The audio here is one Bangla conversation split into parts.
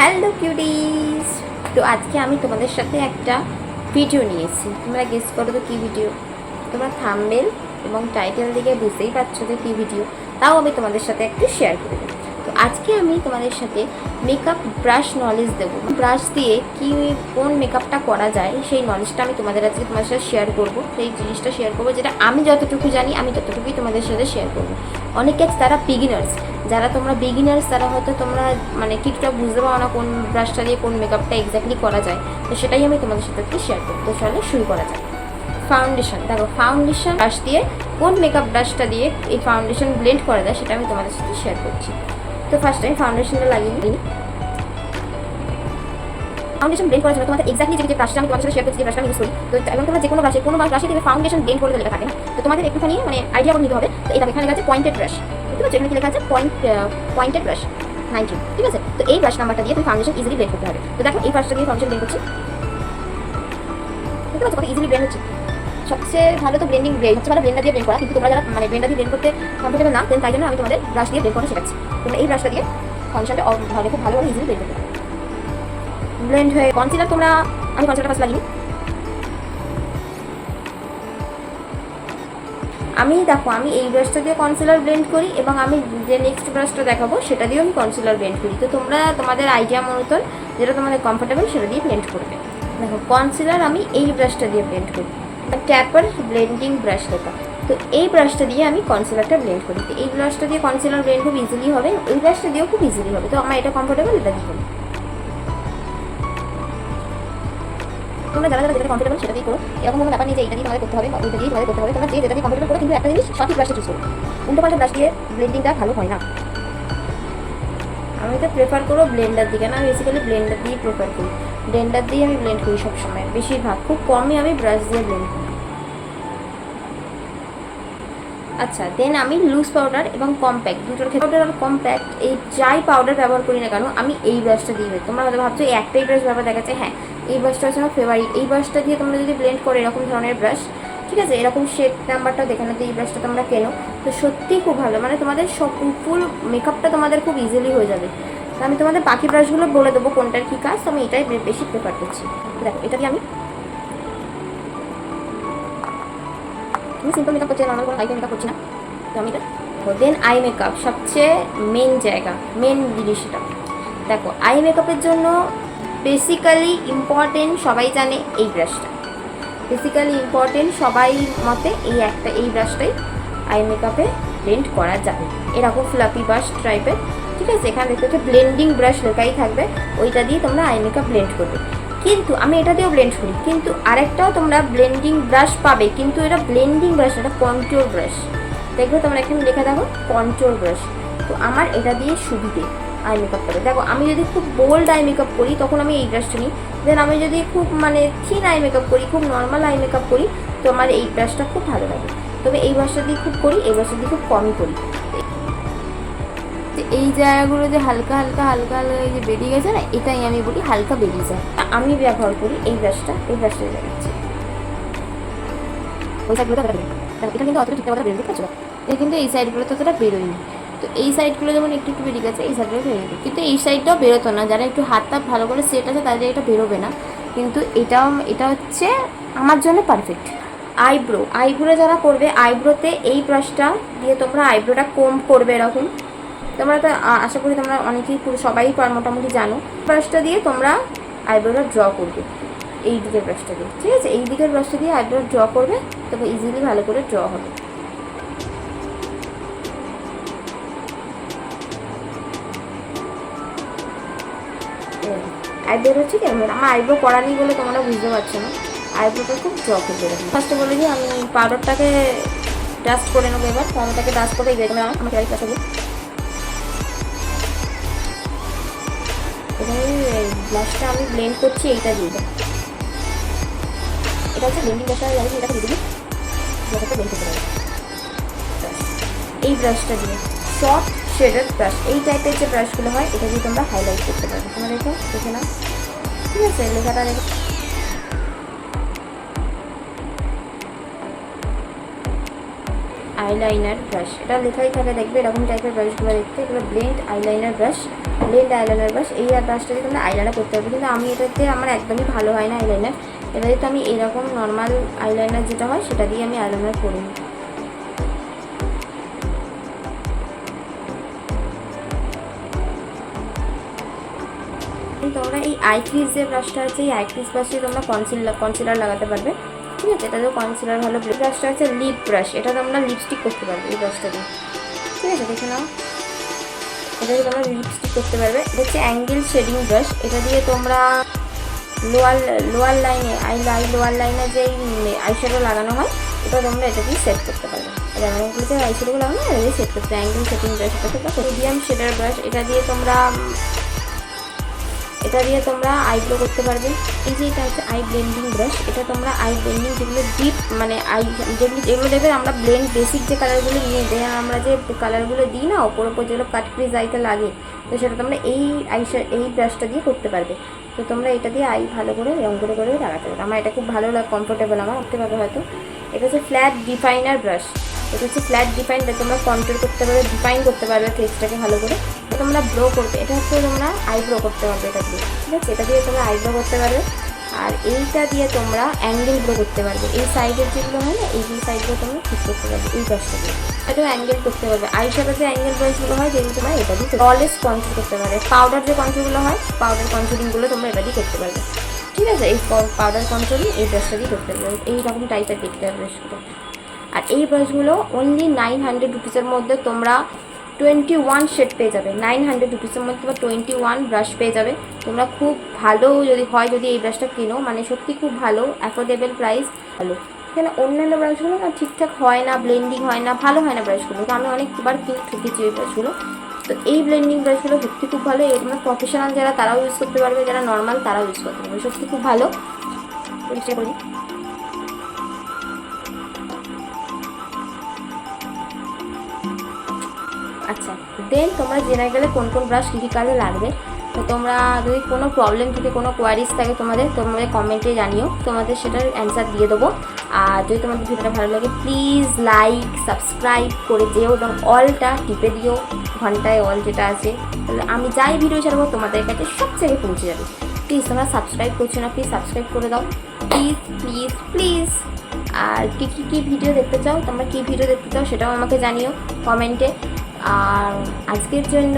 Hello cuties. তো আজকে আমি তোমাদের সাথে একটা ভিডিও নিয়েছি। তোমরা গেস করো তো কী ভিডিও। তোমরা থাম্বনেল এবং টাইটেল দিকে বুঝতেই পারছো যে কী ভিডিও, তাও আমি তোমাদের সাথে একটু শেয়ার করে দেবো। তো আজকে আমি তোমাদের সাথে মেকআপ ব্রাশ নলেজ দেবো। ব্রাশ দিয়ে কোন মেকআপটা করা যায় সেই নলেজটা আমি তোমাদের সাথে শেয়ার করবো। সেই জিনিসটা শেয়ার করবো যেটা আমি যতটুকু জানি, আমি ততটুকুই তোমাদের সাথে শেয়ার করবো। অনেকে তারা বিগিনার্স, যারা তোমরা বিগিনার্স তারা হয়তো তোমরা মানে ঠিকঠাক বুঝতে পারো না কোন ব্রাশটা দিয়ে কোন মেকআপটা এক্স্যাক্টলি করা যায়। তো সেটাই আমি তোমাদের সাথে শেয়ার করবো। তো চলো শুরু করা যায়। ফাউন্ডেশন, দেখো ফাউন্ডেশন ব্রাশ দিয়ে কোন মেকআপ ব্রাশটা দিয়ে এই ফাউন্ডেশন ব্লেন্ড করা যায় সেটা আমি তোমাদের সাথে শেয়ার করছি। তো ফার্স্ট আমি ফাউন্ডেশনটা লাগিয়ে নিই। ফাউন্ডেশন ব্লেন্ড করার জন্য তোমাদের এক্স্যাক্টলি যে ব্রাশটা আমি তোমাদের সাথে শেয়ার করছি, যে ব্রাশটা আমি ইউজ করি, তো এবং তোমরা যে কোনো ব্রাশে থেকে ফাউন্ডেশন ব্লেন্ড করে লেখা থাকে না, তো তোমাদের একটুখানি মানে আইডিয়া করে নিতে হবে। তো এটা এখানে লেখা আছে পয়েন্টেড ব্রাশ, ঠিক আছে? এখানে লেখা আছে পয়েন্টেড ব্রাশ 19, ঠিক আছে? তো এই ব্রাশ নাম্বারটা দিয়ে তুমি ফাউন্ডেশন ইজিলি ব্লেন্ড করতে হবে। তো দেখো এই ব্রাশটা দিয়ে ফাউন্ডেশন ব্লেন্ড করছি, দেখতে পাচ্ছ কত ইজিলি ব্লেন্ড হচ্ছে। সবচেয়ে ভালো তো ব্লেন্ডিং ব্লেন্ড হচ্ছে, ভালো ব্লেন্ডার দিয়ে ব্লেন্ড করা, কিন্তু তোমরা যারা মানে ব্লেন্ডার দিয়ে ব্লেন্ড করতে কমফোর্টেবল না, তাই জন্য আমি তোমাদের ব্রাশ দিয়ে ব্লেন্ড করা শেখাচ্ছি। তোমরা এই ব্রাশটা দিয়ে ফাউন্ডেশনটা খুব ভালোভাবে ইজিলি ব্লেন্ড করতে পারবে। ব্লেন্ড হয়ে কনসিলার আমি কনসিলারটা ফার্স্ট লাগিয়ে আমি এই ব্রাশটা দিয়ে কনসিলার ব্লেন্ড করি এবং আমি যে নেক্সট ব্রাশটা দেখাবো সেটা দিয়েও আমি কনসিলার ব্লেন্ড করি। তো তোমরা তোমাদের আইডিয়া মতন যেটা তোমাদের কমফোর্টেবল সেটা দিয়ে ব্লেন্ড করবে। দেখো কনসিলার আমি এই ব্রাশটা দিয়ে ব্লেন্ড করি, ট্যাপার ব্লেন্ডিং ব্রাশ লেখা। তো এই ব্রাশটা দিয়ে আমি কনসিলারটা ব্লেন্ড করি। তো এই ব্রাশটা দিয়ে কনসিলার ব্লেন্ড খুব ইজিলি হবে, এই ব্রাশটা দিয়েও খুব ইজিলি হবে। তো আমার এটা কমফোর্টেবল, এটা দিয়ে করি। তোমরা যারা যেটা কমফোর্টেবল সেটা দিয়ে করো, এরকম কোনো ব্যাপার নেই যে এইটা দিয়ে তোমাদের করতে হবে বা ওইটা দিয়ে তোমাদের করতে হবে। তোমরা যেটা দিয়ে কমফোর্টেবল করো, কিন্তু একটা জিনিস সঠিক ব্রাশটা চুজ করো। উল্টোপাল্টা ব্রাশ দিয়ে ব্লেন্ডিংটা ভালো হয় না। আমি তো প্রেফার করবো ব্লেন্ডার দিকে, না বেসিক্যালি ব্লেন্ডার দিয়েই প্রেফার করি। ব্লেন্ডার দিয়ে আমি ব্লেন্ড করি সবসময়, বেশিরভাগ, খুব কমই আমি ব্রাশ দিয়ে ব্লেন্ড করি। আচ্ছা, দেন আমি লুজ পাউডার এবং কম্প্যাক্ট দুটোর ক্ষেত্রে, পাউডার আর কম্প্যাক্ট এই যাই পাউডার ব্যবহার করি না কেন, আমি এই ব্রাশটা দিয়ে। তোমরা হয়তো ভাবছো এই একটাই ব্রাশ ব্যবহার দেখাচ্ছে, হ্যাঁ এই ব্রাশটা হচ্ছে আমার ফেভারিট। এই ব্রাশটা দিয়ে তোমরা যদি ব্লেন্ড করো এরকম ধরনের ব্রাশ, ঠিক আছে, এরকম শেড নাম্বারটা দেখে না, তো এই ব্রাশটা তোমরা কেনো, তো সত্যিই খুব ভালো, মানে তোমাদের সব ফুল মেকআপটা তোমাদের খুব ইজিলি হয়ে যাবে। তো আমি তোমাদের বাকি ব্রাশগুলো বলে দেবো কোনটার কী কাজ, তো আমি এটাই বেশি প্রেফার করছি। দেখো এটা দিয়ে আমি সিম্পল মেকআপ করছি, নর্মাল কোনো হাইফাই মেকআপ করছি না। তো আমি এটা দেন আই মেকআপ, সবচেয়ে মেন জায়গা, মেন জিনিস এটা। দেখো আই মেকআপের জন্য বেসিক্যালি ইম্পর্টেন্ট, সবাই জানে এই ব্রাশটা বেসিক্যালি ইম্পর্টেন্ট, সবাই মতে এই ব্রাশটাই আই মেকআপে ব্লেন্ড করা যাবে। এরকম ফ্লাফি ব্রাশ টাইপের, ঠিক আছে? এখানে দেখতে হচ্ছে ব্লেন্ডিং ব্রাশ লেখাই থাকবে, ওইটা দিয়ে তোমরা আই মেকআপ ব্লেন্ড করবে। কিন্তু আমি এটা দিয়েও ব্লেন্ড করি, কিন্তু আরেকটাও তোমরা ব্লেন্ডিং ব্রাশ পাবে, কিন্তু এটা ব্লেন্ডিং ব্রাশ, এটা কন্ট্রোল ব্রাশ। দেখবে তোমরা এখানে লেখা দেখো কন্ট্রোল ব্রাশ। তো আমার এটা দিয়ে সুবিধে আই মেকআপ করে। দেখো আমি যদি খুব বোল্ড আই মেকআপ করি তখন আমি এই ব্রাশটা নিই, দেন আমি যদি খুব মানে থিন আই মেকআপ করি, খুব নর্মাল আই মেকআপ করি, তো আমার এই ব্রাশটা খুব ভালো লাগে। তবে এই ব্রাশটা দিয়ে খুব করি, এই ব্রাশটা দিয়ে খুব কমই করি। এই জায়গাগুলো যে হালকা হালকা যে বেরিয়ে গেছে না, এটাই আমি বলি হালকা বেরিয়ে যায়। আমি ব্যবহার করি এই ব্রাশটা দেখাচ্ছি। ওই সাইডগুলো এটা কিন্তু অতটা ঠিকঠাক কথা বেরোতে পারছো, এটা কিন্তু এই সাইডগুলো তো অতটা বেরোয়নি। তো এই সাইডগুলো যেমন একটু বেরিয়ে গেছে, এই সাইডগুলো বেরোবে, কিন্তু এই সাইডটাও বেরোতো না। যারা একটু হাতটা ভালো করে সেট আছে তাদের এটা বেরোবে না, কিন্তু এটা হচ্ছে আমার জন্য পারফেক্ট। আইব্রো যারা করবে, আইব্রোতে এই ব্রাশটা দিয়ে তোমরা আইব্রোটা কোম্ব করবে এরকম। তোমরা তো আশা করি তোমরা অনেকেই সবাই মোটামুটি জানো, ব্রাশটা দিয়ে তোমরা আইব্রোটা ড্র করবে এই দিকের ব্রাশটা দিয়ে, ঠিক আছে? এই দিকের ব্রাশটা দিয়ে আইব্রো ড্র করবে, তবে ইজিলি ভালো করে ড্র হবে। আইব্রো হচ্ছে কি, আমার আইব্রো করা নেই বলে তোমরা বুঝতে পারছো না, আইব্রোটা খুব ড্র করবে। ফার্স্টে বলে যে আমি পাউডারটাকে ডাস্ট করে নেবো। এবার ফর্মটাকে ডাস্ট করে এই আমাকে রাইট পাঠাবো। এখানে ব্লাশটা আমি ব্লেন্ড করছি এইটা দিয়ে, এটা হচ্ছে ব্লেন্ডিং ব্রাশটা, আমি এটাকে দিয়ে দিবি, ব্লাশটা ব্লেন্ড করতে পারি এই ব্রাশটা দিয়ে। শর্ট শেডেড ব্রাশ, এই টাইপের যে ব্রাশগুলো হয়, এটা দিয়ে তোমরা হাইলাইট করতে পারবে। তোমরা দেখে না, ঠিক আছে? লেখাটা দেখো, আইলাইনার ব্রাশ, এটা লেখাই থাকে, দেখবে এরকম টাইপের ব্রাশগুলো দেখতে, এগুলো blend eyeliner brush. Blend eyeliner brush. এই ব্রাশটা দিয়ে তোমরা আইলাইনার করতে পারবে, কিন্তু আমি এটাতে আমার একদমই ভালো হয় না আইলাইনার। এবারে তো আমি এরকম নর্মাল আইলাইনার যেটা হয় সেটা দিয়ে আমি আইলাইনার করি। তোমরা এই আইক্রিজ যে ব্রাশটা আছে, এই আইক্রিজ ব্রাশে তোমরা কনসিলার লাগাতে পারবে, ঠিক আছে? এটা তো কনসিলার ভালো। ব্রাশটা আছে লিপ ব্রাশ, এটা তোমরা লিপস্টিক করতে পারবে এই ব্রাশটা দিয়ে, ঠিক আছে? দেখে নাও, এটা দিয়ে তোমরা লিপস্টিক করতে পারবে। এটা হচ্ছে অ্যাঙ্গেল শেডিং ব্রাশ, এটা দিয়ে তোমরা লোয়ার লাইনে লোয়ার লাইনে যে আইশ্যাডো লাগানো হয় এটা তোমরা এটা দিয়ে সেট করতে পারবে। যেমনগুলো যে আইশ্যাডোগুলো লাগানো হয় এটা দিয়ে সেট করতে। অ্যাঙ্গেল শেডিং ব্রাশ, এটা তোমরা মিডিয়াম শেডার ব্রাশ, এটা দিয়ে তোমরা আইব্রো করতে পারবে। এই যে এটা হচ্ছে আই ব্লেন্ডিং ব্রাশ, এটা তোমরা আই ব্লেন্ডিং যেগুলো ডিপ মানে যেগুলো দেবে আমরা ব্লেন্ড বেসিক যে কালারগুলো নিয়ে দেয়, আমরা যে কালারগুলো দিই না ওপর যেগুলো কাট ক্রিজ আইতে লাগে, তো সেটা তোমরা এই ব্রাশটা দিয়ে করতে পারবে। তো তোমরা এটা দিয়ে আই ভালো করে রঙ করে লাগাতে পারবে। আমার এটা খুব ভালো লাগে, কমফোর্টেবল আমার, করতে পারবে হয়তো। এটা হচ্ছে ফ্ল্যাট ডিফাইনার ব্রাশ, এটা হচ্ছে ফ্ল্যাট ডিফাইন, তোমরা কন্ট্রোল করতে পারবে, ডিফাইন করতে পারবে ফেসটাকে ভালো করে। তোমরা ব্লো করবে, এটা হচ্ছে তোমরা আইব্রো করতে পারবে এটা দিয়ে, ঠিক আছে? এটা দিয়ে তোমরা আইব্রো করতে পারবে। আর এইটা দিয়ে তোমরা অ্যাঙ্গেল ব্লো করতে পারবে, এই সাইডের যেগুলো হয় না এই সাইডগুলো তোমরা ঠিক করতে পারবে এই ব্রাশটা দিয়ে। এটাও অ্যাঙ্গেল করতে পারবে। আইশ্যাডো যে অ্যাঙ্গেল ব্রাশগুলো হয় যেগুলো তোমরা এটা দিয়ে অলওয়েজ কন্ট্রোল করতে পারবে। পাউডার যে কন্ট্রোলগুলো হয়, পাউডার কন্ট্রোলিংগুলো তোমরা এটা দিয়ে করতে পারবে, ঠিক আছে? এই পাউডার কন্ট্রোলিং এই ব্রাশটা দিয়ে করতে পারবে। এইরকম টাইপের দেখতে হবে ব্রাশগুলো। আর এই ব্রাশগুলো অনলি 900 রুপিসের মধ্যে তোমরা 21 শেড পেয়ে যাবে। 900 রুপিসের মধ্যে তোমরা 21 ব্রাশ পেয়ে যাবে। তোমরা খুব ভালো যদি এই ব্রাশটা কিনো, মানে সত্যি খুব ভালো, অ্যাফোর্ডেবল প্রাইস, ভালো। কেন অন্যান্য ব্রাশগুলো না ঠিকঠাক হয় না, ব্লেন্ডিং হয় না, ভালো হয় না ব্রাশগুলো। তো আমি অনেকবার কিনে ঠকেছি এই ব্রাশগুলো। তো এই ব্লেন্ডিং ব্রাশগুলো সত্যি খুব ভালো। তোমরা প্রফেশনাল যারা তারাও ইউজ করতে পারবে, যারা নর্মাল তারাও ইউজ করতে পারবে, সত্যি খুব ভালো। পরিষ্কার করি। আচ্ছা, দেন তোমরা জেনে গেলে কোন ব্রাশ কী কাজে লাগবে। তো তোমরা যদি কোনো প্রবলেম থাকে, কোনো কোয়ারিজ থাকে তোমরা কমেন্টে জানিও, তোমাদের সেটার অ্যান্সার দিয়ে দেবো। আর যদি তোমাদের ভিডিওটা ভালো লাগে প্লিজ লাইক সাবস্ক্রাইব করে যেও, এবং অলটা টিপে দিও, ঘন্টায় অল যেটা আছে, তাহলে আমি যাই ভিডিও ছাড়বো তোমাদের কাছে সব জায়গায় পৌঁছে যাবে। প্লিজ তোমরা সাবস্ক্রাইব করছো না, প্লিজ সাবস্ক্রাইব করে দাও, প্লিজ প্লিজ প্লিজ। আর কী ভিডিও দেখতে চাও, তোমরা কী ভিডিও দেখতে চাও সেটাও আমাকে জানিও কমেন্টে। আর আজকের জন্য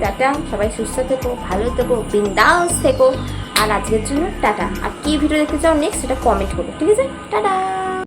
টাটা, সবাই সুস্থ থেকো, ভালো থেকো, বিন্দাস থেকো। আর আজকের জন্য টাটা। আর কী ভিডিও দেখতে চাও নেক্সট সেটা কমেন্ট করো, ঠিক আছে? টাটা।